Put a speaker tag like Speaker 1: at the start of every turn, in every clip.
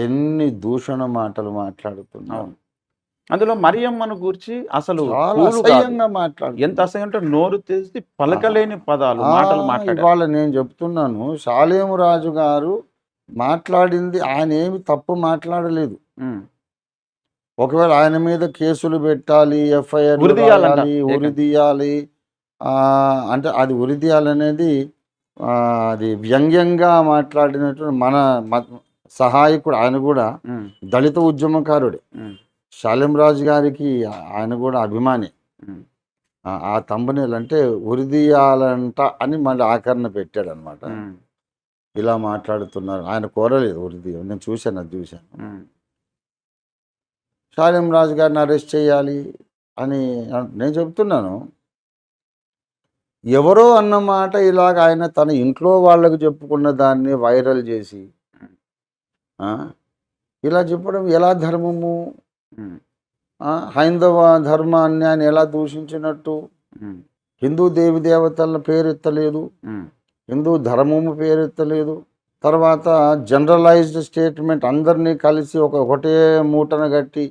Speaker 1: ఎన్ని దూషణ మాటలు మాట్లాడుతున్నారు.
Speaker 2: అవును. అందులో మరియమ్మను గూర్చి అసలు
Speaker 1: చాలా
Speaker 2: కూలు కాదు.
Speaker 1: అసహ్యంగా
Speaker 2: ఎంత
Speaker 1: మాట్లాడుతున్నారు.
Speaker 2: అసహ్యం అంటే నోరు తెరిచి
Speaker 1: ఆ!
Speaker 2: పలకలేని పదాలు, మాటలు మాట్లాడారు.
Speaker 1: ఇవాళ నేను చెప్తున్నాను, షాలేము రాజు గారు మాట్లాడింది ఆయన ఏమి తప్పు మాట్లాడలేదు.
Speaker 2: హ్మ్.
Speaker 1: ఒకవేళ ఆయన మీద కేసులు పెట్టాలి, ఎఫ్ఐఆర్‌లు
Speaker 2: ఉరిదీయాలంట
Speaker 1: రాయాలి, ఉరి
Speaker 2: ఏకంగా.
Speaker 1: తీయాలి. అంటే అది ఉరి తీయాలనేది అది వ్యంగ్యంగా మాట్లాడినటువంటి మన మ సహాయకుడు ఆయన కూడా
Speaker 2: హ్మ్.
Speaker 1: దళిత ఉద్యమకారుడే.
Speaker 2: హ్మ్.
Speaker 1: షాలేం రాజు గారికి ఆయన కూడా అభిమాని.
Speaker 2: హ్మ్.
Speaker 1: ఆ థంబ్‌నెయిల్ అంటే ఉరిదీయాలంట అని మళ్ళీ ఆఖరణ పెట్టాడనమాట.
Speaker 2: హ్మ్.
Speaker 1: ఇలా మాట్లాడుతున్నారు. ఆయన కోరలేదు ఉరిదీయ. నేను చూశాను, అది చూశాను.
Speaker 2: హ్మ్.
Speaker 1: షాలేం రాజు గారిని అరెస్ట్ చేయాలి అని నేను చెప్తున్నాను. ఎవరో అన్న మాట ఇలాగ ఆయన తన ఇంట్లో వాళ్ళకి చెప్పుకున్న దాన్ని వైరల్ చేసి ఆ! ఇలా చెప్పడం ఎలా ధర్మము?
Speaker 2: హ్మ్.
Speaker 1: హైందవ ధర్మాన్ని ఆయన ఎలా దూషించినట్టు?
Speaker 2: హ్మ్.
Speaker 1: హిందూ దేవి దేవతల పేరెత్తలేదు.
Speaker 2: హ్మ్.
Speaker 1: హిందూ ధర్మము పేరెత్తలేదు. తర్వాత జనరలైజ్డ్ స్టేట్మెంట్ అందరినీ కలిసి ఒకటే మూటన గట్టి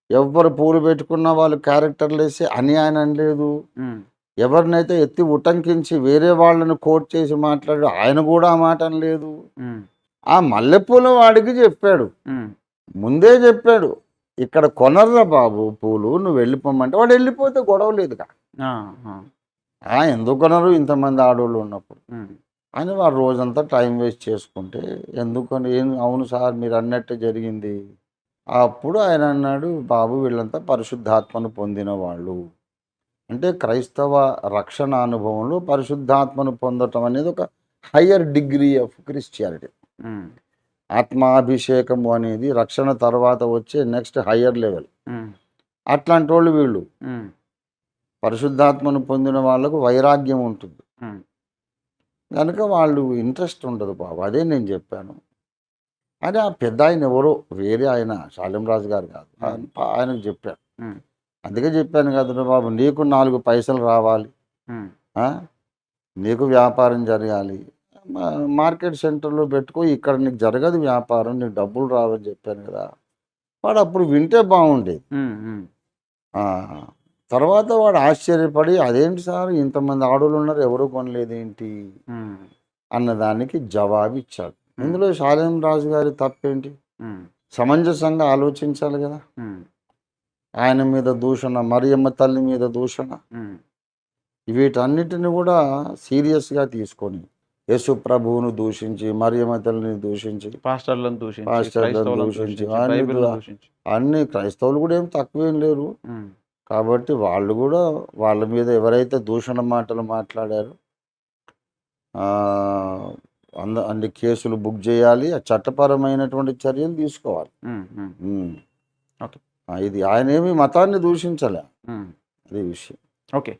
Speaker 1: ఎవ్వరు పూలు పెట్టుకున్న వాళ్ళు క్యారెక్టర్‌లేసి అని ఆయన అనలేదు.
Speaker 2: హ్మ్.
Speaker 1: ఎవరినైతే ఎత్తి ఉటంకించి వేరే వాళ్ళని కోట్ చేసి మాట్లాడాడో ఆయన కూడా ఆ మాట అనలేదు.
Speaker 2: హ్మ్.
Speaker 1: ఆ మల్లెపూల వాడికి చెప్పాడు.
Speaker 2: హ్మ్.
Speaker 1: ముందే చెప్పాడు. ఇక్కడ కొనర్రా బాబు పూలు, నువ్వు వెళ్ళిపోమంటే వాడు వెళ్ళిపోతే గొడవ లేదుగా.
Speaker 2: ఆ! ఆ!
Speaker 1: ఎందుకు కొనరు ఇంతమంది ఆడోళ్ళు ఉన్నప్పుడు
Speaker 2: హ్మ్.
Speaker 1: అని వాడు రోజంతా టైం వేస్ట్ చేసుకుంటే ఎందుకని ఏం అవును సార్ మీరు అన్నట్టే జరిగింది. అప్పుడు ఆయన అన్నాడు, బాబు వీళ్ళంతా పరిశుద్ధాత్మను పొందిన వాళ్ళు. అంటే క్రైస్తవ రక్షణ అనుభవంలో పరిశుద్ధాత్మను పొందటం అనేది ఒక హయ్యర్ డిగ్రీ ఆఫ్ క్రిస్టియానిటీ.
Speaker 2: హ్మ్.
Speaker 1: ఆత్మాభిషేకము అనేది రక్షణ తర్వాత వచ్చే నెక్స్ట్ హయ్యర్ లెవెల్.
Speaker 2: హ్మ్.
Speaker 1: అట్లాంటోళ్ళు వీళ్ళు.
Speaker 2: హ్మ్.
Speaker 1: పరిశుద్ధాత్మను పొందిన వాళ్ళకు వైరాగ్యం ఉంటుంది.
Speaker 2: హ్మ్.
Speaker 1: గనుక వాళ్ళు ఇంట్రెస్ట్ ఉండదు బాబు. అదే నేను జెప్పాను. అని ఆ పెద్దాయన ఎవరో వేరే ఆయన షాలేం రాజు గారు కాదు.
Speaker 2: హ్మ్.
Speaker 1: ఆయనకు జెప్పాను.
Speaker 2: హ్మ్.
Speaker 1: అందుకే జెప్పాను కదరా బాబు, నీకు 4 పైసలు రావాలి.
Speaker 2: హ్మ్.
Speaker 1: ఆ! నీకు వ్యాపారం జరగాలి. మార్కెట్ సెంటర్‌లో పెట్టుకో. ఇక్కడ నీకు జరగదు వ్యాపారం. నీకు డబ్బులు రావని జెప్పాను గదా! వాడప్పుడు వింటే బావుండేది.
Speaker 2: హ్మ్. హ్మ్.
Speaker 1: ఆ! తర్వాత వాడు ఆశ్చర్యపడి, అదేంటి సార్ ఇంతమంది ఆడోళ్ళున్నారు ఎవరు కొనలేదేంటి?
Speaker 2: హ్మ్.
Speaker 1: అన్నదానికి జవాబిచ్చాడు.
Speaker 2: హ్మ్.
Speaker 1: ఇందులో షాలేం రాజు గారి తప్పేంటి?
Speaker 2: హ్మ్.
Speaker 1: సమంజసంగా ఆలోచించాలి గదా!
Speaker 2: హ్మ్.
Speaker 1: ఆయన మీద దూషణ, మరియమ్మ తల్లి మీద దూషణ,
Speaker 2: హ్మ్.
Speaker 1: వీటన్నిటిని గూడా సీరియస్‌గా తీసుకొని, యేసు ప్రభువును దూషించి, మరియమ్మ తల్లిని దూషించి,
Speaker 2: పాస్టర్‌లను దూషించి,
Speaker 1: పాస్టర్‌లను
Speaker 2: క్రైస్తవులను
Speaker 1: దూషించి,
Speaker 2: దూషించి, బైబిల్‌ను దూషించి.
Speaker 1: అన్ని క్రైస్తవులు గూడా ఏం తక్కువేం లేరు.
Speaker 2: హ్మ్.
Speaker 1: కాబట్టి వాళ్ళు గూడా వాళ్ళ మీద ఎవరైతే దూషణ మాటలు మాట్లాడారో ఆహ్, అన్ని కేసులు బుక్ జేయాలి. చట్టపరమైనటువంటి చర్యలు తీసుకోవాలి.
Speaker 2: హ్మ్. హ్మ్.
Speaker 1: హ్మ్.
Speaker 2: ఓకే.
Speaker 1: ఇది ఆయనేమి మతాన్ని దూషించలే.
Speaker 2: హ్మ్.
Speaker 1: అది విషయం.
Speaker 2: ఓకే.